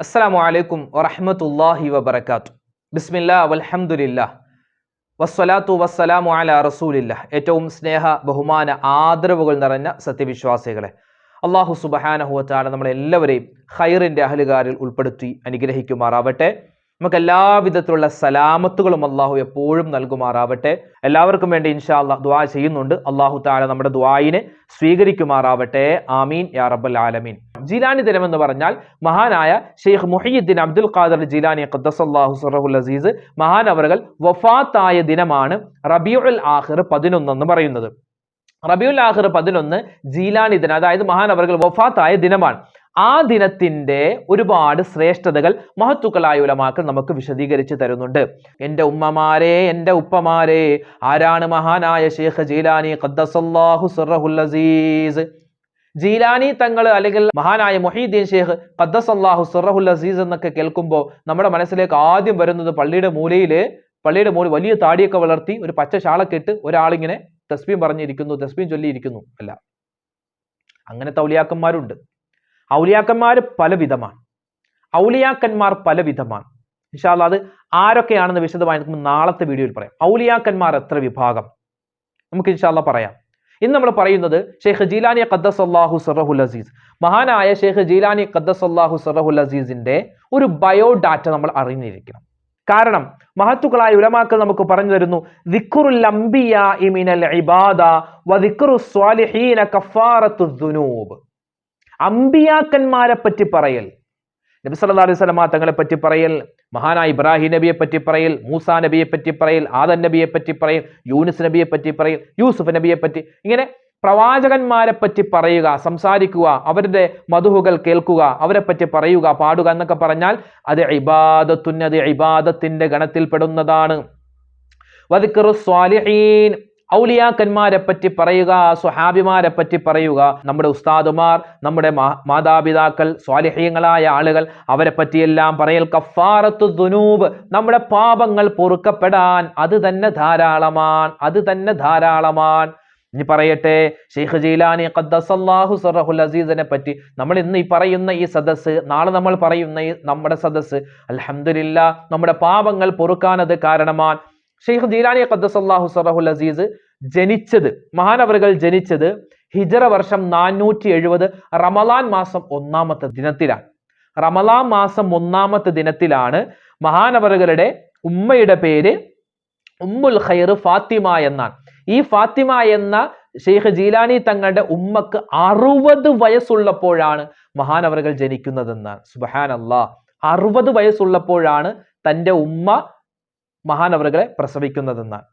അസ്സലാമു അലൈക്കും വറഹ്മത്തുള്ളാഹി വബറകാത്തു. ബിസ്മില്ലാ വൽഹംദുലില്ലാ വസ്സലാത്തു വസ്സലാമു അലാ റസൂലില്ലാ. ഏറ്റവും സ്നേഹ ബഹുമാന ആദരവുകൾ നിറഞ്ഞ സത്യവിശ്വാസികളെ, അല്ലാഹു സുബ്ഹാനഹു വ തആല നമ്മളെല്ലാവരെയും ഖൈറിന്റെ അഹ്ലുകാരിൽ ഉൾപ്പെടുത്തി അനുഗ്രഹിക്കുമാറാവട്ടെ. നമുക്ക് എല്ലാവിധത്തിലുള്ള സലാമത്തുകളും അള്ളാഹു എപ്പോഴും നൽകുമാറാവട്ടെ. എല്ലാവർക്കും വേണ്ടി ഇൻഷാ അല്ലാഹ് ദുആ ചെയ്യുന്നുണ്ട്. അള്ളാഹു തആല നമ്മുടെ ദുആയിനെ സ്വീകരിക്കുമാറാവട്ടെ. ആമീൻ യാ റബ്ബൽ ആലമീൻ. ജീലാനി ദിനം എന്ന് പറഞ്ഞാൽ മഹാനായ ഷെയ്ഖ് മുഹിയുദ്ദീൻ അബ്ദുൽ ഖാദിർ ജീലാനി ഖദ്ദസല്ലാഹു സിറഹുൽ അസീസ് മഹാനവറുകൾ വഫാത്തായ ദിനമാണ് റബീഉൽ ആഖിർ 11 എന്ന് പറയുന്നത്. റബീഉൽ ആഖിർ 11 ജീലാനി ദിനം, അതായത് മഹാനവറുകൾ വഫാത്തായ ദിനമാണ്. ആ ദിനത്തിന്റെ ഒരുപാട് ശ്രേഷ്ഠതകൾ മഹത്തുക്കളായ ഉലമാക്കൾ നമുക്ക് വിശദീകരിച്ച് തരുന്നുണ്ട്. എൻ്റെ ഉമ്മമാരെ, എൻ്റെ ഉപ്പമാരെ, ആരാണ് മഹാനായ ഷെയ്ഖ് ജീലാനി ഖദ്ദസല്ലാഹു സിറഹുൽ അസീസ്? ജീലാനി തങ്ങൾ അല്ലെങ്കിൽ മഹാനായ മുഹീദ്ദീൻ ഷെയ്ഖ് ഖദ്ദസല്ലാഹു സിറഹുൽ അസീസ് എന്നൊക്കെ കേൾക്കുമ്പോൾ നമ്മുടെ മനസ്സിലേക്ക് ആദ്യം വരുന്നത് പള്ളിയുടെ മൂലയിൽ വലിയ താടിയൊക്കെ വളർത്തി ഒരു പച്ച ഷാളൊക്കെ ഇട്ട് ഒരാളിങ്ങനെ തസ്ബീഹ് പറഞ്ഞിരിക്കുന്നു, തസ്ബീഹ് ചൊല്ലിയിരിക്കുന്നു അല്ല. അങ്ങനത്തെ ഔലിയാക്കന്മാരുണ്ട്. ഔലിയാക്കന്മാർ പലവിധമാണ്. ഇൻഷാ അല്ലാഹ് അത് ആരൊക്കെയാണെന്ന് വിശദമായി നമുക്ക് നാളത്തെ വീഡിയോയിൽ പറയാം. ഔലിയാക്കന്മാർ എത്ര വിഭാഗം നമുക്ക് ഇൻഷാ അല്ലാഹ് പറയാം. ഇന്ന് നമ്മൾ പറയുന്നത് ഷെയ്ഖ് ജീലാനി ഖദ്ദസല്ലാഹു സിറഹുൽ അസീസ്, മഹാനായ ഷെയ്ഖ് ജീലാനി ഖദ്ദസല്ലാഹു സിറഹുൽ അസീസിന്റെ ഒരു ബയോഡാറ്റ നമ്മൾ അറിഞ്ഞിരിക്കണം. കാരണം മഹത്തുക്കളായ ഉലമാക്കൾ നമുക്ക് പറഞ്ഞു തരുന്നു, ദിക്റുൽ അംബിയാഇ മിനൽ ഇബാദ വ ദിക്റുസ് സ്വാലിഹീന കഫാറത്തുദ് ദുനൂബ്. അമ്പിയാക്കന്മാരെ പറ്റി പറയൽ, നബി സല്ലല്ലാഹു അലൈഹി വസല്ലമ തങ്ങളെ പറ്റി പറയൽ, മഹാനായ ഇബ്രാഹിം നബിയെ പറ്റി പറയൽ, മൂസാ നബിയെ പറ്റി പറയൽ, ആദം നബിയെ പറ്റി പറയൽ, യൂനുസ് നബിയെ പറ്റി പറയൽ, യൂസുഫ് നബിയെ പറ്റി, ഇങ്ങനെ പ്രവാചകന്മാരെ പറ്റി പറയുക, സംസാരിക്കുക, അവരുടെ മധുഹുകൾ കേൾക്കുക, അവരെ പറ്റി പറയുക, പാടുക എന്നൊക്കെ പറഞ്ഞാൽ അത് ഇബാദത്തിന്റെ ഗണത്തിൽ പെടുന്നതാണ്. വദിക്റുസ് സ്വാലിഹീൻ, ഔലിയാക്കന്മാരെ പറ്റി പറയുക, സ്വഹാബിമാരെ പറ്റി പറയുക, നമ്മുടെ ഉസ്താദുമാർ, നമ്മുടെ മാതാപിതാക്കൾ, സ്വാലിഹീങ്ങളായ ആളുകൾ, അവരെ പറ്റിയെല്ലാം പറയൽ കഫാറത്തുദ് ദുനൂബ്, നമ്മുടെ പാപങ്ങൾ പൊറുക്കപ്പെടാൻ അത് തന്നെ ധാരാളമാണ്. ഇനി പറയട്ടെ, ഷെയ്ഖ് ജീലാനി ഖദ്ദസല്ലാഹു സിറഹുൽ അസീസിനെ പറ്റി നമ്മൾ ഇന്ന് ഈ പറയുന്ന ഈ സദസ്സ്, നാളെ നമ്മൾ പറയുന്ന ഈ നമ്മുടെ സദസ്സ്, അൽഹംദുലില്ലാ നമ്മുടെ പാപങ്ങൾ പൊറുക്കാൻ അത് കാരണമാണ്. ഷെയ്ഖ് ജീലാനി ഖദ്ദസല്ലാഹു സിറഹുൽ അസീസ് മഹാനവറുകൾ ജനിച്ചത് ഹിജറ വർഷം 470 റമളാൻ മാസം 1-ാമത്തെ ദിനത്തിലാണ്. റമളാൻ മാസം 1-ാമത്തെ ദിനത്തിലാണ് മഹാനവറുകളുടെ ഉമ്മയുടെ പേര് ഉമ്മുൽ ഖൈർ ഫാത്തിമ എന്നാണ്. ഈ ഫാത്തിമ എന്ന ഷെയ്ഖ് ജീലാനി തങ്ങളുടെ ഉമ്മക്ക് 60 വയസ്സുള്ളപ്പോഴാണ് മഹാനവറുകൾ ജനിക്കുന്നതെന്നാണ്. സുബ്ഹാനല്ലാഹ്, 60 വയസ്സുള്ളപ്പോഴാണ് തൻ്റെ ഉമ്മ മഹാനവറുകളെ പ്രസവിക്കുന്നതെന്നാണ്.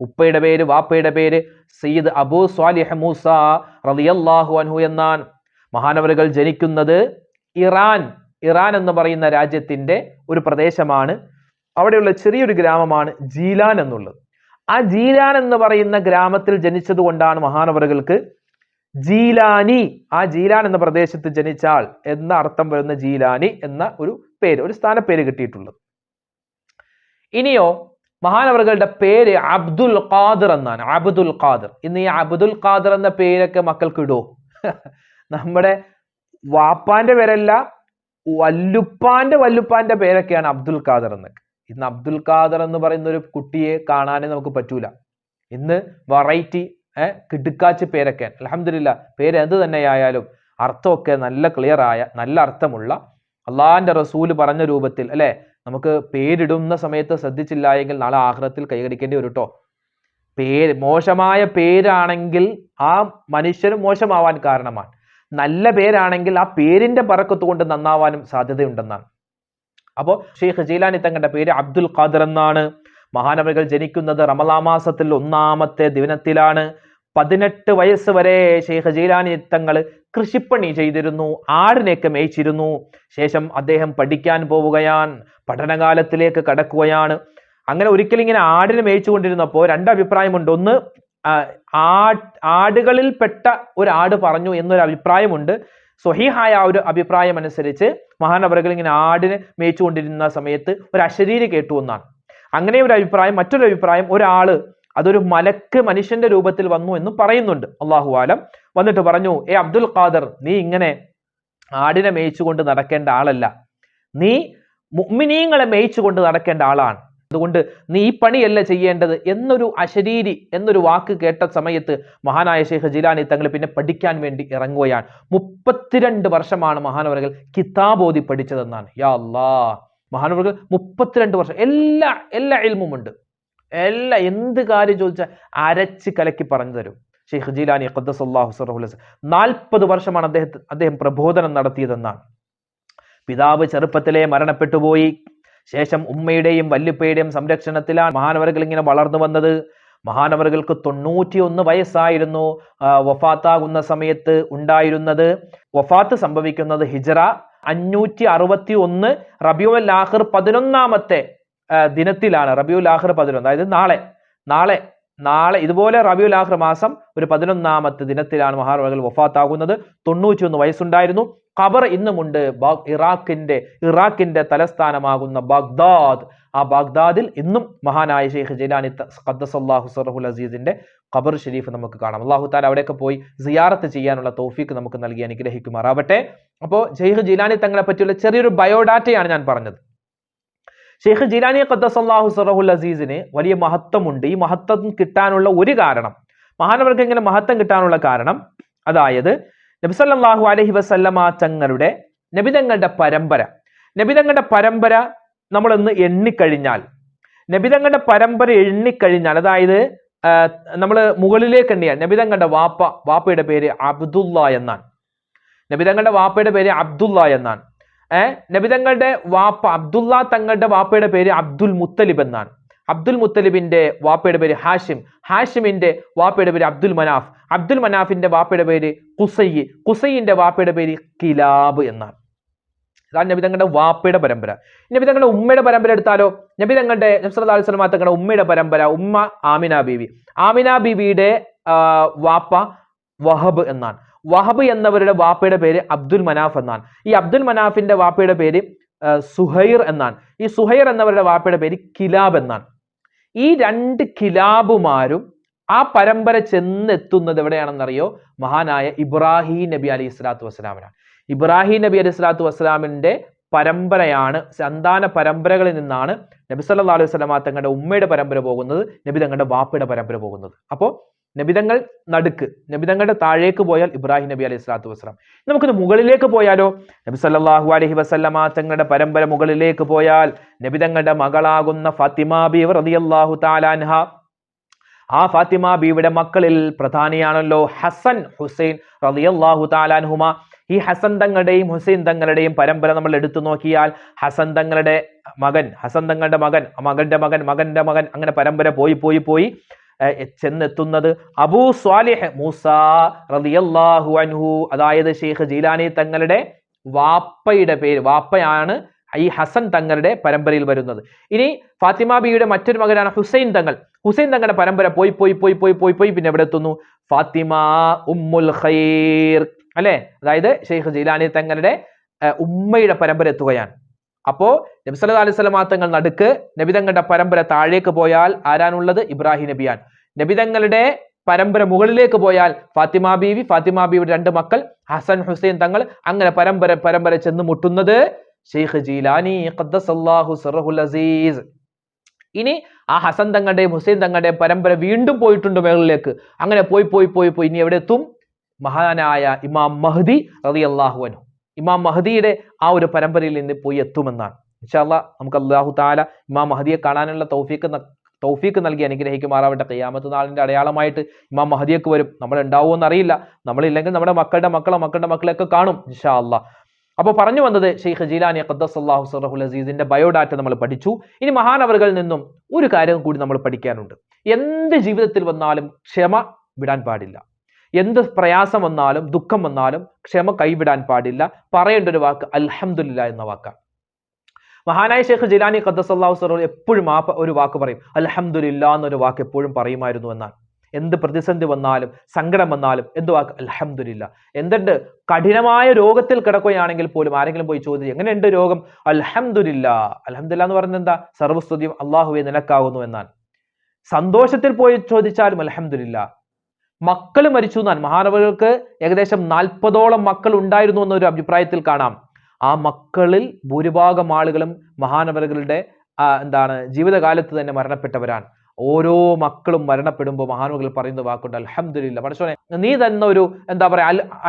ഉപ്പയുടെ പേര്, വാപ്പയുടെ പേര് സയ്യിദ് അബൂ സ്വാലിഹ് മൂസ റളിയല്ലാഹു അൻഹു എന്നാണ്. മഹാനവറുകൾ ജനിക്കുന്നത് ഇറാൻ എന്ന് പറയുന്ന രാജ്യത്തിന്റെ ഒരു പ്രദേശമാണ്. അവിടെയുള്ള ചെറിയൊരു ഗ്രാമമാണ് ജീലാൻ എന്നുള്ളത്. ആ ജീലാൻ എന്ന് പറയുന്ന ഗ്രാമത്തിൽ ജനിച്ചത് കൊണ്ടാണ് മഹാനവറുകൾക്ക് ജീലാനി, ആ ജീലാൻ എന്ന പ്രദേശത്ത് ജനിച്ചാൾ എന്ന അർത്ഥം വരുന്ന ജീലാനി എന്ന ഒരു പേര്, ഒരു സ്ഥാനപ്പേര് കിട്ടിയിട്ടുള്ളത്. ഇനിയോ മഹാനവറുകളുടെ പേര് അബ്ദുൽ ഖാദിർ എന്നാണ്. അബ്ദുൽ ഖാദിർ. ഇന്ന് ഈ അബ്ദുൽ ഖാദിർ എന്ന പേരൊക്കെ മക്കൾക്ക് ഇടോ? നമ്മുടെ വാപ്പാന്റെ പേരല്ല, വല്ലുപ്പാന്റെ പേരൊക്കെയാണ് അബ്ദുൽ ഖാദിർ എന്നൊക്കെ. ഇന്ന് അബ്ദുൽ ഖാദിർ എന്ന് പറയുന്ന ഒരു കുട്ടിയെ കാണാനേ നമുക്ക് പറ്റൂല. ഇന്ന് വെറൈറ്റി കിടുക്കാച്ച് പേരൊക്കെയാണ്. അൽഹംദുലില്ലാ, പേര് എന്ത് തന്നെയായാലും അർത്ഥമൊക്കെ നല്ല ക്ലിയർ ആയ, നല്ല അർത്ഥമുള്ള, അള്ളാഹിന്റെ റസൂല് പറഞ്ഞ രൂപത്തിൽ അല്ലെ. നമുക്ക് പേരിടുന്ന സമയത്ത് ശ്രദ്ധിച്ചില്ല എങ്കിൽ നാളെ ആഖിറത്തിൽ കൈകടിക്കേണ്ടി വരും കേട്ടോ. മോശമായ പേരാണെങ്കിൽ ആ മനുഷ്യനും മോശമാവാൻ കാരണമാണ്. നല്ല പേരാണെങ്കിൽ ആ പേരിന്റെ ബറക്കത്ത് കൊണ്ട് നന്നാവാനും സാധ്യതയുണ്ടെന്നാണ്. അപ്പോൾ ഷെയ്ഖ് ജീലാനി തങ്ങളുടെ പേര് അബ്ദുൽ ഖാദിർ എന്നാണ്. മഹാനവറുകൾ ജനിക്കുന്നത് റമളാൻ മാസത്തിൽ 1-ാമത്തെ ദിനത്തിലാണ്. 18 വയസ്സ് വരെ ഷെയ്ഖ് ജീലാനി തങ്ങൾ കൃഷിപ്പണി ചെയ്തിരുന്നു, ആടിനെയൊക്കെ മേയിച്ചിരുന്നു. ശേഷം അദ്ദേഹം പഠിക്കാൻ പോവുകയാണ്, പഠനകാലത്തിലേക്ക് കടക്കുകയാണ്. അങ്ങനെ ഒരിക്കലും ഇങ്ങനെ ആടിനെ മേയിച്ചുകൊണ്ടിരുന്നപ്പോൾ 2 അഭിപ്രായമുണ്ട്. ഒന്ന്, ആടുകളിൽ പെട്ട ഒരു ആട് പറഞ്ഞു എന്നൊരു അഭിപ്രായമുണ്ട്. സ്വഹീഹായ ഒരു അഭിപ്രായം അനുസരിച്ച് മഹാനവറുകൾ ഇങ്ങനെ ആടിനെ മേയിച്ചുകൊണ്ടിരുന്ന സമയത്ത് ഒരു അശരീരി കേട്ടു എന്നാണ്. അങ്ങനെ ഒരു അഭിപ്രായം. മറ്റൊരു അഭിപ്രായം, അതൊരു മലക്ക് മനുഷ്യന്റെ രൂപത്തിൽ വന്നു എന്ന് പറയുന്നുണ്ട്. അല്ലാഹു ആലം. വന്നിട്ട് പറഞ്ഞു, അബ്ദുൽ ഖാദിർ, നീ ഇങ്ങനെ ആടിനെ മേയിച്ചുകൊണ്ട് നടക്കേണ്ട ആളല്ല, നീ മുഅ്മിനീങ്ങളെ മേയിച്ചുകൊണ്ട് നടക്കേണ്ട ആളാണ്. അതുകൊണ്ട് നീ ഈ പണിയല്ല ചെയ്യേണ്ടത് എന്നൊരു അശരീരി എന്നൊരു വാക്ക് കേട്ട സമയത്ത് മഹാനായ ശൈഖ് ജീലാനി തങ്ങൾ പിന്നെ പഠിക്കാൻ വേണ്ടി ഇറങ്ങുകയാണ്. 32 വർഷമാണ് മഹാനവറുകൾ കിതാബ് ഓതി പഠിച്ചതെന്നാണ്. യാ അല്ലാഹ്, മഹാനവറുകൾ 32 വർഷം എല്ലാ ഇൽമുമുണ്ട്, എന്ത് കാര്യം ചോദിച്ചാൽ അരച്ച് കലക്കി പറഞ്ഞു തരും. ശൈഖ് ജീലാനി ഖദ്ദസല്ലാഹു സിറഹുൽ അസീസ് 40 വർഷമാണ് അദ്ദേഹം പ്രബോധനം നടത്തിയതെന്നാണ്. പിതാവ് ചെറുപ്പത്തിലെ മരണപ്പെട്ടുപോയി. ശേഷം ഉമ്മയുടെയും വല്ലുപ്പയുടെയും സംരക്ഷണത്തിലാണ് മഹാനവറുകൾ ഇങ്ങനെ വളർന്നു വന്നത്. മഹാനവറുകൾക്ക് 91 വയസ്സായിരുന്നു വഫാത്താകുന്ന സമയത്ത് ഉണ്ടായിരുന്നത്. വഫാത്ത് സംഭവിക്കുന്നത് ഹിജ്റ 561 റബീഉൽ ആഖിർ 11ാമത്തെ ദിനത്തിലാണ്. റബീഉൽ ആഖിർ 11, അതായത് നാളെ ഇതുപോലെ റബീഉൽ ആഖിർ മാസം ഒരു 11ാമത്തെ ദിനത്തിലാണ് മഹാനവറുകൾ വഫാത്താകുന്നത്. 91 വയസ്സുണ്ടായിരുന്നു. ഖബർ ഇന്നുമുണ്ട് ഇറാഖിന്റെ തലസ്ഥാനമാകുന്ന ബാഗ്ദാദ്. ആ ബാഗ്ദാദിൽ ഇന്നും മഹാനായ ശൈഖ് ജീലാനി ഖദ്ദസല്ലാഹു സിറഹുൽ അസീസിന്റെ ഖബർ ഷരീഫ് നമുക്ക് കാണാം. അല്ലാഹു തആല അവിടെയൊക്കെ പോയി സിയാറത്ത് ചെയ്യാനുള്ള തൗഫീക്ക് നമുക്ക് നൽകി അനുഗ്രഹിക്കുമാറാവട്ടെ. അപ്പോൾ ശൈഖ് ജീലാനി തങ്ങളെ പറ്റിയുള്ള ചെറിയൊരു ബയോഡാറ്റയാണ് ഞാൻ പറഞ്ഞത്. ശൈഖ് ജീലാനി ഖദ്ദസല്ലാഹു സിറഹുൽ അസീസിന് വലിയ മഹത്വമുണ്ട്. ഈ മഹത്വം കിട്ടാനുള്ള ഒരു കാരണം, മഹാനവർക്ക് ഇങ്ങനെ മഹത്വം കിട്ടാനുള്ള കാരണം, അതായത് നബി സല്ലല്ലാഹു അലൈഹി വസല്ലമ തങ്ങളുടെ നബിതങ്ങളുടെ പരമ്പര നമ്മളൊന്ന് എണ്ണിക്കഴിഞ്ഞാൽ, അതായത് നമ്മൾ മുകളിലേക്ക് എണ്ണിയാൽ നബിതങ്ങളുടെ വാപ്പയുടെ പേര് അബ്ദുള്ള എന്നാണ്. നബിതങ്ങളുടെ വാപ്പ അബ്ദുള്ള തങ്ങളുടെ വാപ്പയുടെ പേര് അബ്ദുൽ മുത്തലിബ് എന്നാണ്. അബ്ദുൽ മുത്തലിബിന്റെ വാപ്പയുടെ പേര് ഹാഷിം, ഹാഷിമിന്റെ വാപ്പയുടെ പേര് അബ്ദുൽ മനാഫിന്റെ വാപ്പയുടെ പേര് ഖുസൈന്റെ വാപ്പയുടെ പേര് കിലാബ് എന്നാണ്. ഇതാണ് നബിതങ്ങളുടെ വാപ്പയുടെ പരമ്പര. നബിതങ്ങളുടെ ഉമ്മയുടെ പരമ്പര എടുത്താലോ, നബി സല്ലല്ലാഹു അലൈഹി വസല്ലം തങ്ങളുടെ ഉമ്മയുടെ പരമ്പര, ഉമ്മ ആമിന ബീവിയുടെ വാപ്പ വഹബ് എന്നാണ്. വഹബ് എന്നവരുടെ വാപ്പയുടെ പേര് അബ്ദുൽ മനാഫ് എന്നാണ്. ഈ അബ്ദുൽ മനാഫിന്റെ വാപ്പയുടെ പേര് സുഹൈർ എന്നാണ്. ഈ സുഹൈർ എന്നവരുടെ വാപ്പയുടെ പേര് കിലാബ് എന്നാണ്. ഈ 2 കിലാബുമാരും ആ പരമ്പര ചെന്നെത്തുന്നത് എവിടെയാണെന്നറിയോ? മഹാനായ ഇബ്രാഹിം നബി അലൈഹി സ്വലാത്തു വസ്സലാമിനാണ്. ഇബ്രാഹിം നബി അലൈഹി സ്വലാത്തു വസ്സലാമിന്റെ പരമ്പരയാണ്, സന്താന പരമ്പരകളിൽ നിന്നാണ് നബി സല്ലല്ലാഹു അലൈഹി വസല്ലം തങ്ങളുടെ ഉമ്മയുടെ പരമ്പര പോകുന്നത്, നബി തങ്ങളുടെ വാപ്പയുടെ പരമ്പര പോകുന്നത്. അപ്പോൾ നബിതങ്ങൾ നടുക്ക്, നബിതങ്ങളുടെ താഴേക്ക് പോയാൽ ഇബ്രാഹിം നബി അലൈഹി സ്വലാത്തു വസ്സലാം. നമുക്കിത് മുകളിലേക്ക് പോയാലോ? നബി സല്ലല്ലാഹു അലൈഹി വസല്ലമ തങ്ങളുടെ പരമ്പര മുകളിലേക്ക് പോയാൽ നബിതങ്ങളുടെ മകളാകുന്ന ഫാത്തിമ ബീവി റളിയല്ലാഹു തആല അൻഹ, ആ ഫാത്തിമ ബീവിയുടെ മക്കളിൽ പ്രധാനിയാണല്ലോ ഹസൻ ഹുസൈൻ റളിയല്ലാഹു തആല അൻഹുമ. ഈ ഹസൻ തങ്ങളുടെയും ഹുസൈൻ തങ്ങളുടെയും പരമ്പര നമ്മൾ എടുത്തു നോക്കിയാൽ ഹസൻ തങ്ങളുടെ മകൻ, മകന്റെ മകൻ, അങ്ങനെ പരമ്പര പോയി ചെന്നെത്തുന്നത് അബൂ സ്വാലിഹ് മൂസ റളിയല്ലാഹു അൻഹു, അതായത് ശൈഖ് ജീലാനി തങ്ങളുടെ വാപ്പയുടെ പേര്, വാപ്പയാണ് ഈ ഹസൻ തങ്ങളുടെ പരമ്പരയിൽ വരുന്നത്. ഇനി ഫാത്തിമ ബീവിയുടെ മറ്റൊരു മകനാണ് ഹുസൈൻ തങ്ങളുടെ പരമ്പര പോയി പിന്നെ എവിടെ എത്തുന്നു? ഫാത്തിമ ഉമ്മുൽ ഖൈർ, അല്ലെ? അതായത് ശൈഖ് ജീലാനി തങ്ങളുടെ ഉമ്മയുടെ പരമ്പര എത്തുകയാണ്. അപ്പോ നബി സല്ലല്ലാഹു അലൈഹി വസല്ലം തങ്ങൾ നടുക്ക്, നബിതങ്ങളുടെ പരമ്പര താഴേക്ക് പോയാൽ ആരാണുള്ളത്? ഇബ്രാഹിം നബിയാണ്. നബിതങ്ങളുടെ പരമ്പര മുകളിലേക്ക് പോയാൽ ഫാത്തിമ ബീവിയുടെ 2 മക്കൾ ഹസൻ ഹുസൈൻ തങ്ങൾ, അങ്ങനെ പരമ്പര ചെന്ന് മുട്ടുന്നത് ശൈഖ് ജീലാനി ഖദ്ദസല്ലാഹു സിറഹുൽ അസീസ്. ഇനി ആ ഹസൻ തങ്ങളുടെയും ഹുസൈൻ തങ്ങളുടെയും പരമ്പര വീണ്ടും പോയിട്ടുണ്ട് മുകളിലേക്ക്. അങ്ങനെ പോയി ഇനി എവിടെ എത്തും? മഹാനായ ഇമാം മഹ്ദി റളിയല്ലാഹു അൻഹു, ഇമാം മഹ്ദിയുടെ ആ ഒരു പരമ്പരയിൽ നിന്ന് പോയി എത്തുമെന്നാണ്. ഇൻഷാ അല്ലാഹ് നമുക്ക് അല്ലാഹു തആല ഇമാം മഹ്ദിയെ കാണാനുള്ള തൗഫീക്ക് നൽകി അനുഗ്രഹിക്കുമാറാവട്ടെ. ഖിയാമത്ത് നാളിന്റെ അടയാളമായിട്ട് ഇമാം മഹ്ദിയൊക്കെ വരും. നമ്മൾ ഉണ്ടാവുമെന്ന് അറിയില്ല, നമ്മളില്ലെങ്കിൽ നമ്മുടെ മക്കളുടെ മക്കളെയൊക്കെ കാണും ഇൻഷാ അല്ലാഹ്. അപ്പോൾ പറഞ്ഞു വന്നത് ശൈഖ് ജീലാനി ഖദ്ദസല്ലാഹു സിറഹുൽ അസീസിന്റെ ബയോഡാറ്റ നമ്മൾ പഠിച്ചു. ഇനി മഹാനവറുകളിൽ നിന്നും ഒരു കാര്യം കൂടി നമ്മൾ പഠിക്കാനുണ്ട്. എന്ത് ജീവിതത്തിൽ വന്നാലും ക്ഷമ വിടാൻ പാടില്ല. എന്ത് പ്രയാസം വന്നാലും ദുഃഖം വന്നാലും ക്ഷമ കൈവിടാൻ പാടില്ല. പറയേണ്ട ഒരു വാക്ക് അൽഹംദുലില്ലാ എന്ന വാക്കാണ്. മഹാനായ ശൈഖ് ജീലാനി ഖദ്ദസല്ലാഹു സിറഹുൽ എപ്പോഴും ഒരു വാക്ക് പറയും, അൽഹംദുലില്ലാ എന്നൊരു വാക്ക് എപ്പോഴും പറയുമായിരുന്നു എന്നാണ്. എന്ത് പ്രതിസന്ധി വന്നാലും സങ്കടം വന്നാലും എന്ത് വാക്ക്? അൽഹംദുലില്ലാ. എന്തുണ്ട്? കഠിനമായ രോഗത്തിൽ കിടക്കുകയാണെങ്കിൽ പോലും ആരെങ്കിലും പോയി ചോദിച്ചു എങ്ങനെയുണ്ട് രോഗം? അൽഹംദുലില്ലാ. അൽഹംദുലില്ലാ എന്ന് പറയുന്നത് എന്താ? സർവ്വസ്തുതിയും അല്ലാഹുവേ നിനക്കാകുന്നു എന്നാണ്. സന്തോഷത്തിൽ പോയി ചോദിച്ചാലും അൽഹംദുലില്ലാ. മക്കൾ മരിച്ചു എന്നാണ്. മഹാനവറുകൾക്ക് ഏകദേശം 40ഓളം മക്കൾ ഉണ്ടായിരുന്നു എന്നൊരു അഭിപ്രായത്തിൽ കാണാം. ആ മക്കളിൽ ഭൂരിഭാഗം ആളുകളും മഹാനവറുകളുടെ ജീവിതകാലത്ത് തന്നെ മരണപ്പെട്ടവരാണ്. ഓരോ മക്കളും മരണപ്പെടുമ്പോൾ മഹാനവറുകൾ പറയുന്ന വാക്കുണ്ട്, അൽഹംദുലില്ലാ, പടച്ചോനെ നീ തന്ന ഒരു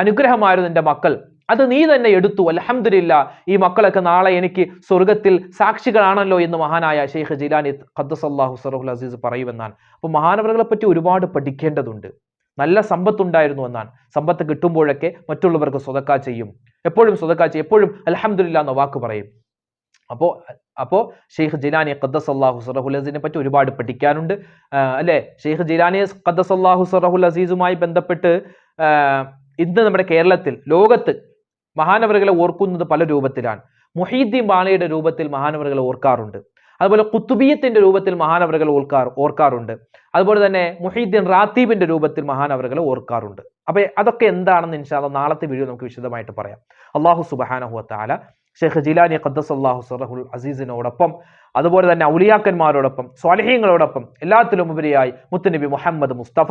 അനുഗ്രഹമായിരുന്നു എൻ്റെ മക്കൾ, അത് നീ തന്നെ എടുത്തു, അൽഹംദുലില്ലാ, ഈ മക്കളൊക്കെ നാളെ എനിക്ക് സ്വർഗത്തിൽ സാക്ഷികളാണല്ലോ എന്ന് മഹാനായ ഷെയ്ഖ് ജീലാനി ഖദ്ദസല്ലാഹു സിറഹുൽ അസീസ് പറയുമെന്നാണ്. അപ്പോൾ മഹാനവറുകളെ പറ്റി ഒരുപാട് പഠിക്കേണ്ടതുണ്ട്. നല്ല സമ്പത്തുണ്ടായിരുന്നു എന്നാണ്. സമ്പത്ത് കിട്ടുമ്പോഴൊക്കെ മറ്റുള്ളവർക്ക് സ്വതക്ക ചെയ്യും, എപ്പോഴും സ്വതക്ക ചെയ്യും, എപ്പോഴും അൽഹംദുലില്ലാ എന്ന വാക്ക് പറയും. അപ്പോ ഷെയ്ഖ് ജീലാനി ഖദ്ദസല്ലാഹു സിറഹുൽ അസീസിനെ പറ്റി ഒരുപാട് പഠിക്കാനുണ്ട് അല്ലെ. ഷെയ്ഖ് ജീലാനി ഖദ്ദസല്ലാഹു സിറഹുൽ അസീസുമായി ബന്ധപ്പെട്ട് ഇന്ന് നമ്മുടെ കേരളത്തിൽ, ലോകത്ത് മഹാനവറുകളെ ഓർക്കുന്നത് പല രൂപത്തിലാണ്. മുഹീദ്ദീൻ ബാണയുടെ രൂപത്തിൽ മഹാനവറുകളെ ഓർക്കാറുണ്ട്. അതുപോലെ ഖുത്ബിയ്യത്തിന്റെ രൂപത്തിൽ മഹാനവറുകൾ ഓർക്കാറുണ്ട്. അതുപോലെ തന്നെ മുഹീദ്ദീൻ റാത്തീബിന്റെ രൂപത്തിൽ മഹാനവറുകളെ ഓർക്കാറുണ്ട്. അപ്പൊ അതൊക്കെ എന്താണെന്ന് ഇൻഷാ അല്ലാഹ് നാളത്തെ വീഡിയോ നമുക്ക് വിശദമായിട്ട് പറയാം. അല്ലാഹു സുബ്ഹാനഹു വ തആല ഷെയ്ഖ് ജീലാനി ഖദ്ദസല്ലാഹു സിറഹുൽ അസീസിനോടൊപ്പം, അതുപോലെ തന്നെ ഔലിയാക്കന്മാരോടൊപ്പം, സ്വാലിഹീങ്ങളോടൊപ്പം, എല്ലാത്തിലും ഉപരിയായി മുത്തുനബി മുഹമ്മദ് മുസ്തഫ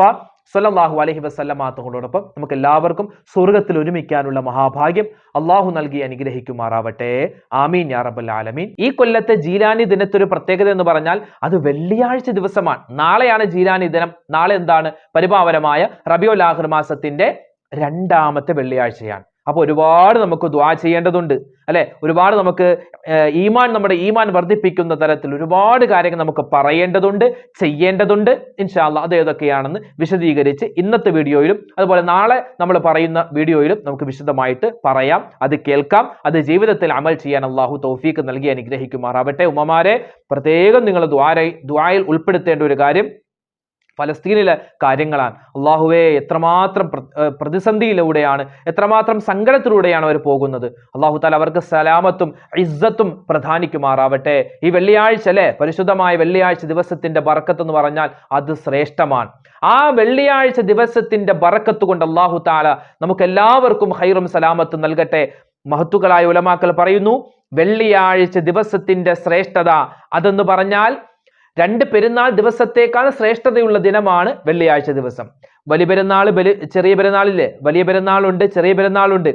സ്വല്ലല്ലാഹു അലൈഹി വസല്ലമ തങ്ങളോടൊപ്പം നമുക്ക് എല്ലാവർക്കും സ്വർഗത്തിൽ ഒരുമിക്കാനുള്ള മഹാഭാഗ്യം അള്ളാഹു നൽകി അനുഗ്രഹിക്കുമാറാവട്ടെ. ആമീൻ യാ റബ്ബൽ ആലമീൻ. ഈ കൊല്ലത്തെ ജീലാനി ദിനത്തൊരു പ്രത്യേകത എന്ന് പറഞ്ഞാൽ അത് വെള്ളിയാഴ്ച ദിവസമാണ്. നാളെയാണ് ജീലാനി ദിനം. നാളെ എന്താണ്? പരിപാവനമായ റബീഉൽ ആഖിർ മാസത്തിന്റെ 2ാമത്തെ വെള്ളിയാഴ്ചയാണ്. അപ്പൊ ഒരുപാട് നമുക്ക് ദുആ ചെയ്യേണ്ടതുണ്ട് അല്ലെ. ഒരുപാട് നമുക്ക് നമ്മുടെ ഈമാൻ വർദ്ധിപ്പിക്കുന്ന തരത്തിൽ ഒരുപാട് കാര്യങ്ങൾ നമുക്ക് പറയേണ്ടതുണ്ട്, ചെയ്യേണ്ടതുണ്ട്. ഇൻഷാ അല്ലാഹ് അത് ഏതൊക്കെയാണെന്ന് വിശദീകരിച്ച് ഇന്നത്തെ വീഡിയോയിലും അതുപോലെ നാളെ നമ്മൾ പറയുന്ന വീഡിയോയിലും നമുക്ക് വിശദമായിട്ട് പറയാം. അത് കേൾക്കാം. അത് ജീവിതത്തിൽ അമൽ ചെയ്യാൻ അല്ലാഹു തൗഫീഖ് നൽകി അനുഗ്രഹിക്കുമാറാവട്ടെ. ഉമ്മമാരെ, പ്രത്യേകം നിങ്ങൾ ദുആയിൽ ഉൾപ്പെടുത്തേണ്ട ഒരു കാര്യം ഫലസ്തീനിലെ കാര്യങ്ങളാണ്. അള്ളാഹുവേ, എത്രമാത്രം പ്രതിസന്ധിയിലൂടെയാണ്, എത്രമാത്രം സങ്കടത്തിലൂടെയാണ് അവർ പോകുന്നത്. അള്ളാഹു താല അവർക്ക് സലാമത്തും ഇസ്സത്തും പ്രധാനിക്കുമാറാവട്ടെ. ഈ വെള്ളിയാഴ്ച അല്ലെ, പരിശുദ്ധമായ വെള്ളിയാഴ്ച ദിവസത്തിന്റെ ബറക്കത്ത് എന്ന് പറഞ്ഞാൽ അത് ശ്രേഷ്ഠമാണ്. ആ വെള്ളിയാഴ്ച ദിവസത്തിന്റെ ബറക്കത്ത് കൊണ്ട് അള്ളാഹു താല നമുക്ക് എല്ലാവർക്കും ഖൈറും സലാമത്തും നൽകട്ടെ. മഹത്തുക്കളായ ഉലമാക്കൾ പറയുന്നു, വെള്ളിയാഴ്ച ദിവസത്തിന്റെ ശ്രേഷ്ഠത അതെന്ന് പറഞ്ഞാൽ 2 പെരുന്നാൾ ദിവസത്തേക്കാൾ ശ്രേഷ്ഠതയുള്ള ദിനമാണ് വെള്ളിയാഴ്ച ദിവസം. വലിയ പെരുന്നാൾ, ചെറിയ പെരുന്നാളില്ലേ, വലിയ പെരുന്നാളുണ്ട്, ചെറിയ പെരുന്നാളുണ്ട്.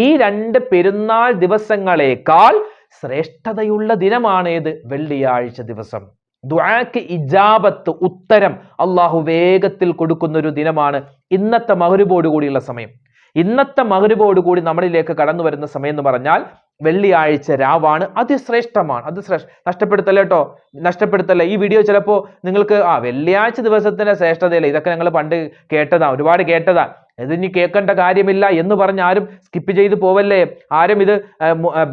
ഈ 2 പെരുന്നാൾ ദിവസങ്ങളേക്കാൾ ശ്രേഷ്ഠതയുള്ള ദിനമാണ് ഏത്? വെള്ളിയാഴ്ച ദിവസം. ദുആക്ക് ഇജാബത്ത്, ഉത്തരം അള്ളാഹു വേഗത്തിൽ കൊടുക്കുന്ന ഒരു ദിനമാണ് ഇന്നത്തെ മഗ്‌രിബോട് കൂടിയുള്ള സമയം. ഇന്നത്തെ മഗ്‌രിബോട് കൂടി നമ്മളിലേക്ക് കടന്നു വരുന്ന സമയം എന്ന് പറഞ്ഞാൽ വെള്ളിയാഴ്ച രാവാണ്. അതിശ്രേഷ്ഠമാണ്. അത് നഷ്ടപ്പെടുത്തല്ലേ കേട്ടോ, നഷ്ടപ്പെടുത്തല്ലേ. ഈ വീഡിയോ ചിലപ്പോൾ നിങ്ങൾക്ക് വെള്ളിയാഴ്ച ദിവസത്തിന്റെ ശ്രേഷ്ഠതയല്ലേ, ഇതൊക്കെ ഞങ്ങൾ പണ്ട് കേട്ടതാ, ഒരുപാട് കേട്ടതാ, ഇതിനി കേൾക്കേണ്ട കാര്യമില്ല എന്ന് പറഞ്ഞ് ആരും സ്കിപ്പ് ചെയ്ത് പോവല്ലേ, ആരും ഇത്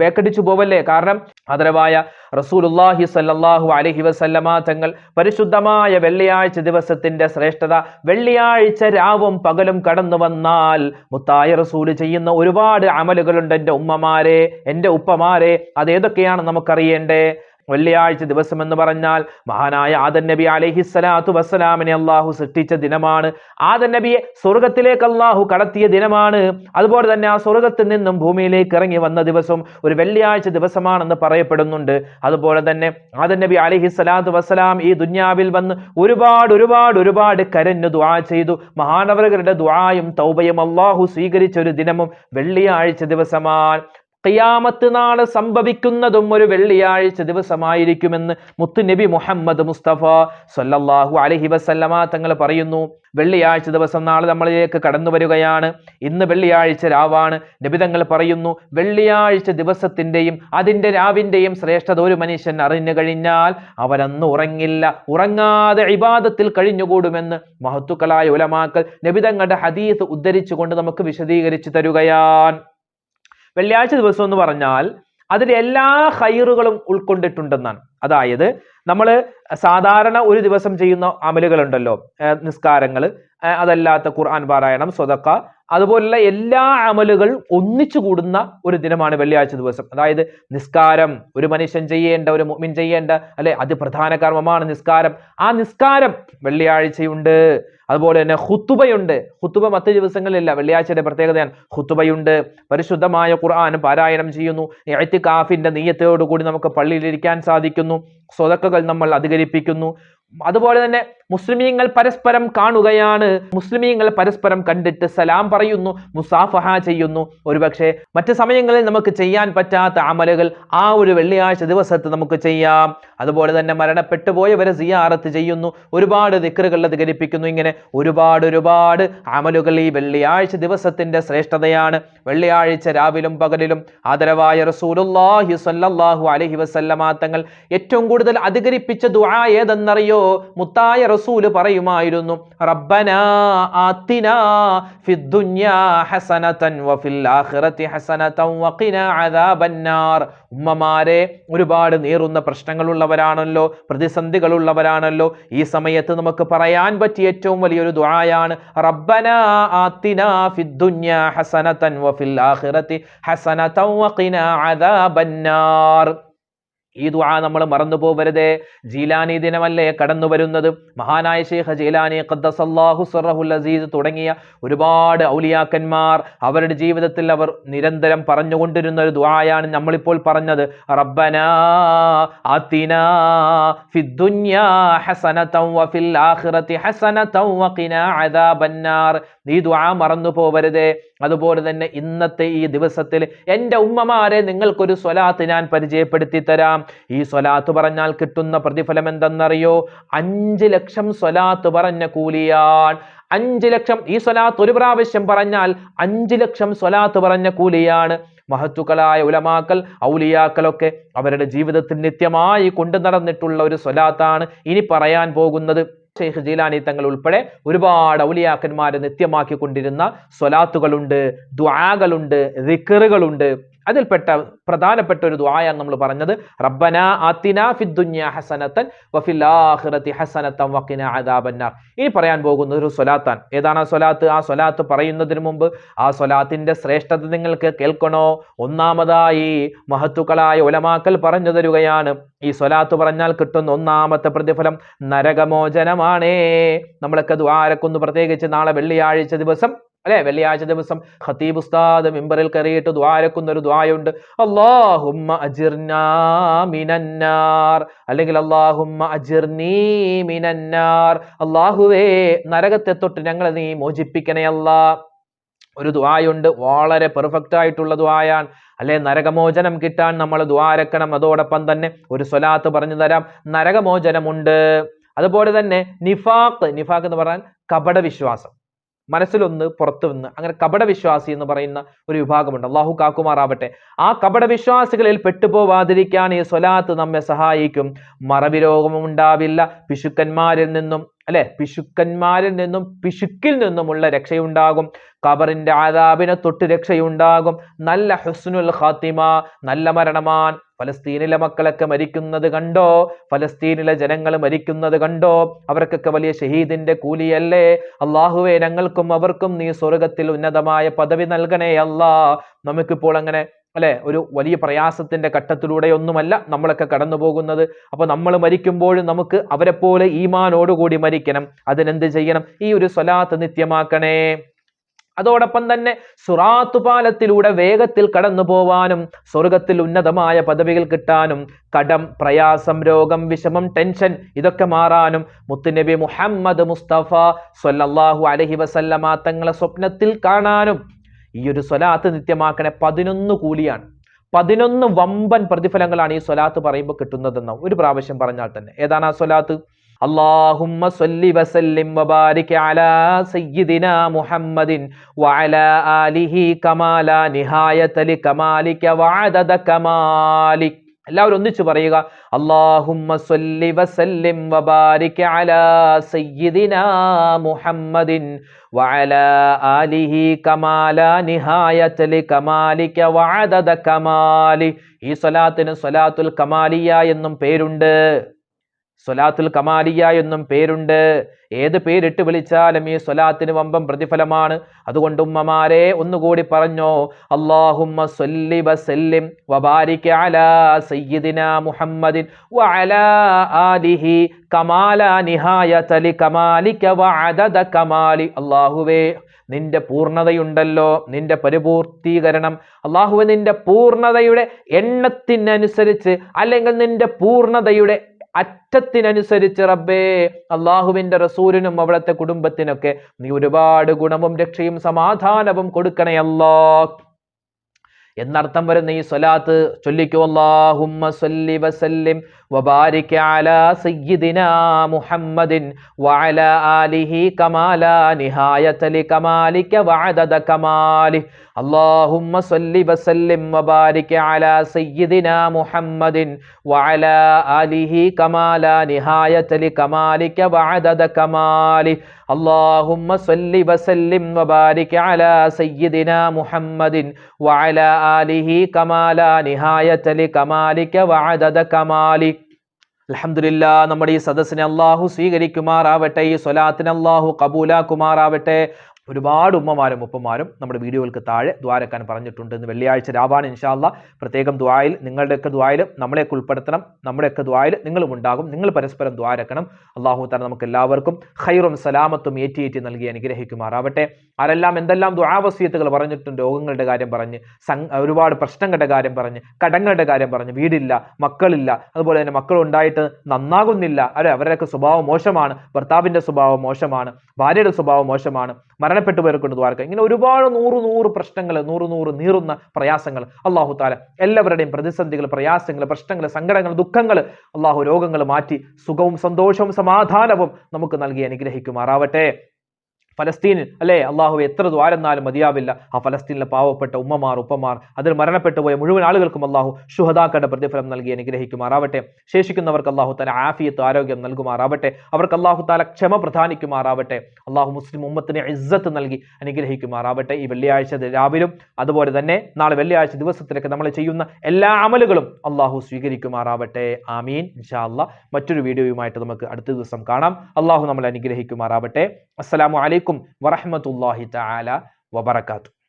ബേക്കടിച്ചു പോവല്ലേ. കാരണം ആദരവായ റസൂലുള്ളാഹി സ്വല്ലല്ലാഹു അലൈഹി വസല്ലമ തങ്ങൾ പരിശുദ്ധമായ വെള്ളിയാഴ്ച ദിവസത്തിന്റെ ശ്രേഷ്ഠത, വെള്ളിയാഴ്ച രാവും പകലും കടന്നു വന്നാൽ മുത്തായ റസൂല് ചെയ്യുന്ന ഒരുപാട് അമലുകളുണ്ട്. എൻ്റെ ഉമ്മമാരെ, എൻ്റെ ഉപ്പമാരെ, അതേതൊക്കെയാണ് നമുക്കറിയേണ്ടേ? വെള്ളിയാഴ്ച ദിവസം എന്ന് പറഞ്ഞാൽ മഹാനായ ആദം നബി അലൈഹിസ്സലാത്തു വസ്സലാമിനെ അള്ളാഹു സൃഷ്ടിച്ച ദിനമാണ്. ആദം നബിയെ സ്വർഗത്തിലേക്ക് അള്ളാഹു കടത്തിയ ദിനമാണ്. അതുപോലെ തന്നെ ആ സ്വർഗത്തിൽ നിന്നും ഭൂമിയിലേക്ക് ഇറങ്ങി വന്ന ദിവസം ഒരു വെള്ളിയാഴ്ച ദിവസമാണെന്ന് പറയപ്പെടുന്നുണ്ട്. അതുപോലെ തന്നെ ആദം നബി അലൈഹിസ്സലാത്തു വസ്സലാം ഈ ദുനിയാവിൽ വന്ന് ഒരുപാട് കരഞ്ഞു ദുആ ചെയ്തു. മഹാനവറുകളുടെ ദുആയും തൗബയും അള്ളാഹു സ്വീകരിച്ച ഒരു ദിനവും വെള്ളിയാഴ്ച ദിവസമാണ്. ഖിയാമത്ത് നാള് സംഭവിക്കുന്നതും ഒരു വെള്ളിയാഴ്ച ദിവസമായിരിക്കുമെന്ന് മുത്തുനബി മുഹമ്മദ് മുസ്തഫ സ്വല്ലല്ലാഹു അലൈഹി വസല്ലമ തങ്ങൾ പറയുന്നു. വെള്ളിയാഴ്ച ദിവസം നാളെ നമ്മളിലേക്ക് കടന്നു വരികയാണ്. ഇന്ന് വെള്ളിയാഴ്ച രാവാണ്. നബി തങ്ങൾ പറയുന്നു, വെള്ളിയാഴ്ച ദിവസത്തിന്റെയും അതിന്റെ രാവിന്റെയും ശ്രേഷ്ഠത ഒരു മനുഷ്യൻ അറിഞ്ഞു കഴിഞ്ഞാൽ അവനന്ന് ഉറങ്ങില്ല, ഉറങ്ങാതെ ഇബാദത്തിൽ കഴിഞ്ഞുകൂടുമെന്ന് മഹത്തുക്കളായ ഉലമാക്കൾ നബി തങ്ങളുടെ ഹദീസ് ഉദ്ധരിച്ചുകൊണ്ട് നമുക്ക് വിശദീകരിച്ചു തരുകയാണ്. വെള്ളിയാഴ്ച ദിവസം എന്ന് പറഞ്ഞാൽ അതിൽ എല്ലാ ഖൈറുകളും ഉൾക്കൊണ്ടിട്ടുണ്ടെന്നാണ്. അതായത് നമ്മൾ സാധാരണ ഒരു ദിവസം ചെയ്യുന്ന അമലുകളുണ്ടല്ലോ, നിസ്കാരങ്ങൾ, അതല്ലാത്ത ഖുർആൻ പാരായണം, സ്വതക്ക, അതുപോലുള്ള എല്ലാ അമലുകൾ ഒന്നിച്ചു കൂടുന്ന ഒരു ദിനമാണ് വെള്ളിയാഴ്ച ദിവസം. അതായത് നിസ്കാരം ഒരു മനുഷ്യൻ ചെയ്യേണ്ട, ഒരു മുഅ്മിൻ ചെയ്യേണ്ട അല്ലെ, അതിപ്രധാന കർമ്മമാണ് നിസ്കാരം. ആ നിസ്കാരം വെള്ളിയാഴ്ചയുണ്ട്. അതുപോലെ തന്നെ ഖുതുബയുണ്ട്. ഖുതുബ മറ്റ് ദിവസങ്ങളിലില്ല, വെള്ളിയാഴ്ചയുടെ പ്രത്യേകതയാണ്. ഖുതുബയുണ്ട്. പരിശുദ്ധമായ ഖുർആൻ പാരായണം ചെയ്യുന്നു. ഇഅ്തികാഫിന്റെ നിയ്യത്തോടു കൂടി നമുക്ക് പള്ളിയിൽ ഇരിക്കാൻ സാധിക്കുന്നു. സ്വതക്കകൾ നമ്മൾ അധികരിപ്പിക്കുന്നു. അതുപോലെ തന്നെ മുസ്ലിമീങ്ങൾ പരസ്പരം കാണുകയാണ്, മുസ്ലിമീങ്ങൾ പരസ്പരം കണ്ടിട്ട് സലാം പറയുന്നു, മുസാഫഹ ചെയ്യുന്നു. ഒരുപക്ഷെ മറ്റു സമയങ്ങളിൽ നമുക്ക് ചെയ്യാൻ പറ്റാത്ത അമലുകൾ ആ ഒരു വെള്ളിയാഴ്ച ദിവസത്ത് നമുക്ക് ചെയ്യാം. അതുപോലെ തന്നെ മരണപ്പെട്ടു പോയവരെ സിയാറത്ത് ചെയ്യുന്നു, ഒരുപാട് ദിക്റുകൾ അധികരിപ്പിക്കുന്നു. ഇങ്ങനെ ഒരുപാട് അമലുകൾ ഈ വെള്ളിയാഴ്ച ദിവസത്തിന്റെ ശ്രേഷ്ഠതയാണ്. വെള്ളിയാഴ്ച രാവിലും പകലിലും ആദരവായ റസൂലുള്ളാഹി സ്വല്ലല്ലാഹു അലൈഹി വസല്ലമ തങ്ങൾ ഏറ്റവും കൂടുതൽ അധികരിപ്പിച്ച ദുആ ഏതെന്നറിയോ? മുത്തായ റസൂല് പറയുമായിരുന്നു, റബ്ബനാ ആതിനാ ഫിദ്ദുനിയാ ഹസനതൻ വഫിൽ ആഖിറതി ഹസനതൻ വഖിനാ അദാബന്നാർ. ഉമ്മമാരെ ഒരുപാട് നീറുന്ന പ്രശ്നങ്ങളുള്ളവരാണല്ലോ, പ്രതിസന്ധികളുള്ളവരാണല്ലോ. ഈ സമയത്ത് നമുക്ക് പറയാൻ പറ്റിയ ഏറ്റവും വലിയൊരു ദുആയാണ് റബ്ബനാ ആതിനാ ഫിദ്ദുനിയാ ഹസനതൻ വഫിൽ ആഖിറതി ഹസനതൻ വഖിനാ അദാബന്നാർ. ഈ ദുആ നമ്മൾ മറന്നു പോവരുതേ. ജീലാനി ദിനമല്ലേ കടന്നു വരുന്നത്. മഹാനായ ശൈഖ് ജീലാനി ഖദ്ദസല്ലാഹു സിർറഹുൽ അസീസ് തുടങ്ങിയ ഒരുപാട് ഔലിയാക്കന്മാർ അവരുടെ ജീവിതത്തിൽ അവർ നിരന്തരം പറഞ്ഞുകൊണ്ടിരുന്ന ഒരു ദുആയാണ് നമ്മളിപ്പോൾ പറഞ്ഞത്. റബ്ബനാ ആതിനാ ഫിദ്ദുനിയാ ഹസനതൻ വഫിൽ ആഖിറതി ഹസനതൻ വഖിനാ അദാബന്നാർ. ഈ ദുആ മറന്നു പോവരുതേ. അതുപോലെ തന്നെ ഇന്നത്തെ ഈ ദിവസത്തിൽ എൻ്റെ ഉമ്മമാരെ നിങ്ങൾക്കൊരു സ്വലാത്ത് ഞാൻ പരിചയപ്പെടുത്തി തരാം. ഈ സ്വലാത്ത് പറഞ്ഞാൽ കിട്ടുന്ന പ്രതിഫലം എന്തെന്നറിയോ? 5 ലക്ഷം സ്വലാത്ത് പറഞ്ഞ കൂലിയാണ്. 5 ലക്ഷം. ഈ സ്വലാത്ത് ഒരു പ്രാവശ്യം പറഞ്ഞാൽ 5 ലക്ഷം സ്വലാത്ത് പറഞ്ഞ കൂലിയാണ്. മഹത്തുക്കളായ ഉലമാക്കൾ ഔലിയാക്കളൊക്കെ അവരുടെ ജീവിതത്തിൽ നിത്യമായി കൊണ്ടു നടന്നിട്ടുള്ള ഒരു സ്വലാത്താണ് ഇനി പറയാൻ പോകുന്നത്. ശൈഖ് ജീലാനി തങ്ങൾ ഉൾപ്പെടെ ഒരുപാട് ഔലിയാക്കന്മാരെ നിത്യമാക്കിക്കൊണ്ടിരുന്ന സ്വലാത്തുകളുണ്ട്, ദുആകളുണ്ട്, ദിക്റുകളുണ്ട്. അതിൽപ്പെട്ട പ്രധാനപ്പെട്ട ഒരു ദുആയാണ് നമ്മൾ പറഞ്ഞത് റബ്ബനാ ആതിനാ ഫിദ്ദുനിയാ ഹസനതൻ വഫിൽ ആഖിറതി ഹസനതൻ വഖിനാ അദാബന്നാർ. ഇനി പറയാൻ പോകുന്നത് ഒരു സ്വലാത്താണ്. ഏതാണ് ആ സ്വലാത്ത്? ആ സ്വലാത്ത് പറയുന്നതിന് മുമ്പ് ആ സ്വലാത്തിന്റെ ശ്രേഷ്ഠത നിങ്ങൾക്ക് കേൾക്കണോ? ഒന്നാമതായി മഹത്തുക്കളായ ഉലമാക്കൾ പറഞ്ഞു തരുകയാണ്, ഈ സ്വലാത്ത് പറഞ്ഞാൽ കിട്ടുന്ന ഒന്നാമത്തെ പ്രതിഫലം നരകമോചനമാണേ. നമ്മളൊക്കെ ദുആരക്കുന്നു, പ്രത്യേകിച്ച് നാളെ വെള്ളിയാഴ്ച ദിവസം അല്ലെ, വെള്ളിയാഴ്ച ദിവസം ഖതീബ് ഉസ്താദ് മിമ്പറിൽ കയറിയിട്ട് ദുആരക്കുന്ന ഒരു ദുആയുണ്ട്. അല്ലാഹുമ്മ അജിർനാ മിനന്നാർ, അല്ലെങ്കിൽ അല്ലാഹുമ്മ അജിർനീ മിനന്നാർ. അല്ലാഹുവേ നരകത്തെ തൊട്ട് ഞങ്ങളെ നീ മോചിപ്പിക്കണേ അല്ലാ. ഒരു ദുആയുണ്ട്, വളരെ പെർഫെക്റ്റ് ആയിട്ടുള്ള ദുആയാണ് അല്ലെ. നരകമോചനം കിട്ടാൻ നമ്മൾ ദുആരക്കണം. അതോടൊപ്പം തന്നെ ഒരു സ്വലാത്ത് പറഞ്ഞു തരാം, നരകമോചനമുണ്ട്. അതുപോലെ തന്നെ നിഫാഖ് എന്ന് പറഞ്ഞാൽ കപട വിശ്വാസം, മനസ്സിലൊന്ന് പുറത്തുനിന്ന്, അങ്ങനെ കപട വിശ്വാസി എന്ന് പറയുന്ന ഒരു വിഭാഗമുണ്ട്. അള്ളാഹു കാക്കുമാറാവട്ടെ. ആ കപട വിശ്വാസികളിൽ പെട്ടുപോവാതിരിക്കാൻ ഈ സ്വലാത്ത് നമ്മെ സഹായിക്കും. മറവി രോഗവും ഉണ്ടാവില്ല. പിശുക്കന്മാരിൽ നിന്നും പിശുക്കിൽ നിന്നുമുള്ള രക്ഷയുണ്ടാകും. ഖബറിന്റെ ആദാബിനെ തൊട്ട് രക്ഷയുണ്ടാകും. നല്ല ഹുസ്നുൽ ഖാത്തിമ, നല്ല മരണമാൻ. ഫലസ്തീനിലെ മക്കളൊക്കെ മരിക്കുന്നത് കണ്ടോ? ഫലസ്തീനിലെ ജനങ്ങൾ മരിക്കുന്നത് കണ്ടോ? അവർക്കൊക്കെ വലിയ ഷഹീദിന്റെ കൂലിയല്ലേ? അള്ളാഹുവേ ഞങ്ങൾക്കും അവർക്കും നീ സ്വർഗത്തിൽ ഉന്നതമായ പദവി നൽകണേ അല്ലാ. നമുക്കിപ്പോൾ അങ്ങനെ അല്ലെ ഒരു വലിയ പ്രയാസത്തിന്റെ ഘട്ടത്തിലൂടെ ഒന്നുമല്ല നമ്മളൊക്കെ കടന്നു പോകുന്നത്. അപ്പൊ നമ്മൾ മരിക്കുമ്പോഴും നമുക്ക് അവരെ പോലെ ഈമാനോടുകൂടി മരിക്കണം. അതിനെന്ത് ചെയ്യണം? ഈ ഒരു സ്വലാത്ത് നിത്യമാക്കണേ. അതോടൊപ്പം തന്നെ സിറാത്ത് പാലത്തിലൂടെ വേഗത്തിൽ കടന്നു പോവാനും സ്വർഗത്തിൽ ഉന്നതമായ പദവികൾ കിട്ടാനും കടം, പ്രയാസം, രോഗം, വിഷമം, ടെൻഷൻ ഇതൊക്കെ മാറാനും മുത്തുനബി മുഹമ്മദ് മുസ്തഫ സ്വല്ലല്ലാഹു അലൈഹി വസല്ലമ തങ്ങളെ സ്വപ്നത്തിൽ കാണാനും ഈ ഒരു സ്വലാത്ത് നിത്യമാക്കണേ. 11 കൂലിയാണ്, 11 വമ്പൻ പ്രതിഫലങ്ങളാണ് ഈ സ്വലാത്ത് പറയുമ്പോൾ കിട്ടുന്നതെന്ന ഒരു പ്രാവശ്യം പറഞ്ഞാൽ തന്നെ. ഏതാണ് ആ സ്വലാത്ത്? اللهم صل وسلم وبارك على سيدنا محمد وعلى آله كما لا نهاية لكمالك وعدد كمالك. എല്ലാവരും ഒന്നിച്ചു പറയുക, اللهم صل وسلم وبارك على سيدنا محمد وعلى آله كما لا نهاية لكمالك وعدد كمالك. ഈ സ്വലാത്തിന് സ്വലാത്തുൽ കമാലിയ എന്നും പേരുണ്ട്. സ്വലാത്തുൽ കമാലിയ എന്നും പേരുണ്ട്. ഏത് പേരിട്ട് വിളിച്ചാലും ഈ സ്വലാത്തിന് വമ്പം പ്രതിഫലമാണ്. അതുകൊണ്ട് ഉമ്മമാരെ ഒന്നുകൂടി പറഞ്ഞോ, അല്ലാഹുമ്മ സ്വല്ലി വസല്ലിം വബാരിക് അലാ സയ്യിദിനാ മുഹമ്മദിൻ വഅലാ ആലിഹി കമാല നിഹായത ലികമാലിക വഅദദ കമാലി. അല്ലാഹുവേ നിന്റെ പൂർണ്ണതയുണ്ടല്ലോ, നിന്റെ പരിപൂർത്തീകരണം, അല്ലാഹുവേ നിന്റെ പൂർണ്ണതയുടെ എണ്ണത്തിനനുസരിച്ച് അല്ലെങ്കിൽ നിന്റെ പൂർണ്ണതയുടെ അറ്റത്തിനനുസരിച്ച് റബ്ബേ അള്ളാഹുവിന്റെ റസൂലിനും അവിടുത്തെ കുടുംബത്തിനൊക്കെ നീ ഒരുപാട് ഗുണവും രക്ഷയും സമാധാനവും കൊടുക്കണേ അല്ലാഹ് എന്നർത്ഥം വരുന്ന ഈ സ്വലാത്ത് ചൊല്ലിക്കോ. അല്ലാഹുമ്മ സ്വല്ലി വസല്ലിം വബാരിക് അലാ സയ്യിദിനാ മുഹമ്മദിൻ വഅലാ ആലിഹി കമാലാ നിഹായത ലികമാലിക വഅദദ കമാലിഹി. اللهم صل وسلم وبارك على سيدنا محمد وعلى آله كما لا نهاية لكمالك وعدد كماله. اللهم صل وسلم وبارك على سيدنا محمد وعلى آله كما لا نهاية لكمالك وعدد كماله. അൽഹംദുലില്ലാ, നമ്മുടെ ഈ സദസ്സിനെ അല്ലാഹു സ്വീകരിക്കുമാറാവട്ടെ. ഈ സ്വലാത്തിനെ അല്ലാഹു കബൂലാക്കുമാറാവട്ടെ. ഒരുപാട് ഉമ്മമാരും ഉപ്പമാരും നമ്മുടെ വീഡിയോകൾക്ക് താഴെ ദ്വാരക്കാൻ പറഞ്ഞിട്ടുണ്ട്. ഇന്ന് വെള്ളിയാഴ്ച രാവാണ്. ഇൻഷാ അല്ലാഹ് പ്രത്യേകം ദ്വായിൽ, നിങ്ങളുടെയൊക്കെ ദ്വായിൽ നമ്മളെയൊക്കെ ഉൾപ്പെടുത്തണം. നമ്മുടെയൊക്കെ ദ്വായിൽ നിങ്ങളും ഉണ്ടാകും. നിങ്ങൾ പരസ്പരം ദ്വാരക്കണം. അല്ലാഹു തആല നമുക്ക് എല്ലാവർക്കും ഖൈറും സലാമത്തും ഏറ്റി നൽകി അനുഗ്രഹിക്കുമാറാവട്ടെ. ആരെല്ലാം എന്തെല്ലാം ദുആ വസിയത്തുകൾ പറഞ്ഞിട്ടുണ്ട്, രോഗങ്ങളുടെ കാര്യം പറഞ്ഞ്, ഒരുപാട് പ്രശ്നങ്ങളുടെ കാര്യം പറഞ്ഞ്, കടങ്ങളുടെ കാര്യം പറഞ്ഞ്, വീടില്ല, മക്കളില്ല, അതുപോലെ തന്നെ മക്കളുണ്ടായിട്ട് നന്നാകുന്നില്ല, അവരുടെയൊക്കെ സ്വഭാവം മോശമാണ്, ഭർത്താവിന്റെ സ്വഭാവം മോശമാണ്, ഭാര്യയുടെ സ്വഭാവം മോശമാണ്, മരണപ്പെട്ടു പോയവരെക്കൊണ്ട് ദ്വാരക്കുക, ഇങ്ങനെ ഒരുപാട് നൂറ് പ്രശ്നങ്ങൾ, നൂറ് നീറുന്ന പ്രയാസങ്ങൾ അല്ലാഹു തആല എല്ലാവരുടെയും പ്രതിസന്ധികൾ, പ്രയാസങ്ങൾ, പ്രശ്നങ്ങൾ, സങ്കടങ്ങൾ, ദുഃഖങ്ങൾ, അല്ലാഹു രോഗങ്ങൾ മാറ്റി സുഖവും സന്തോഷവും സമാധാനവും നമുക്ക് നൽകി അനുഗ്രഹിക്കുമാറാവട്ടെ. ഫലസ്തീനിൽ അല്ലേ അള്ളാഹു എത്ര ദ്വാരെന്നാലും മതിയാവില്ല. ആ ഫലസ്തീനിലെ പാവപ്പെട്ട ഉമ്മമാർ ഉപ്പമാർ, അതിൽ മരണപ്പെട്ടു പോയ മുഴുവൻ ആളുകൾക്കും അള്ളാഹു ശുഹദാക്കളുടെ പ്രതിഫലം നൽകി അനുഗ്രഹിക്കുമാറാവട്ടെ. ശേഷിക്കുന്നവർക്ക് അള്ളാഹു തആല ആഫിയത്ത് ആരോഗ്യം നൽകുമാറാവട്ടെ. അവർക്ക് അള്ളാഹു തആല ക്ഷമ പ്രദാനിക്കുമാറാവട്ടെ. അള്ളാഹു മുസ്ലിം ഉമ്മത്തിന് ഇസ്സത്ത് നൽകി അനുഗ്രഹിക്കുമാറാവട്ടെ. ഈ വെള്ളിയാഴ്ച രാവിലും അതുപോലെ തന്നെ നാളെ വെള്ളിയാഴ്ച ദിവസത്തിലൊക്കെ നമ്മൾ ചെയ്യുന്ന എല്ലാ അമലുകളും അള്ളാഹു സ്വീകരിക്കുമാറാവട്ടെ. ആമീൻ. ഇൻഷാ അല്ലാഹ് മറ്റൊരു വീഡിയോയുമായിട്ട് നമുക്ക് അടുത്ത ദിവസം കാണാം. അള്ളാഹു നമ്മളെ അനുഗ്രഹിക്കുമാറാവട്ടെ. അസ്സലാമു അലൈക്കും വറഹ്മത്തുള്ളാഹി തആല വബറകാതുഹു.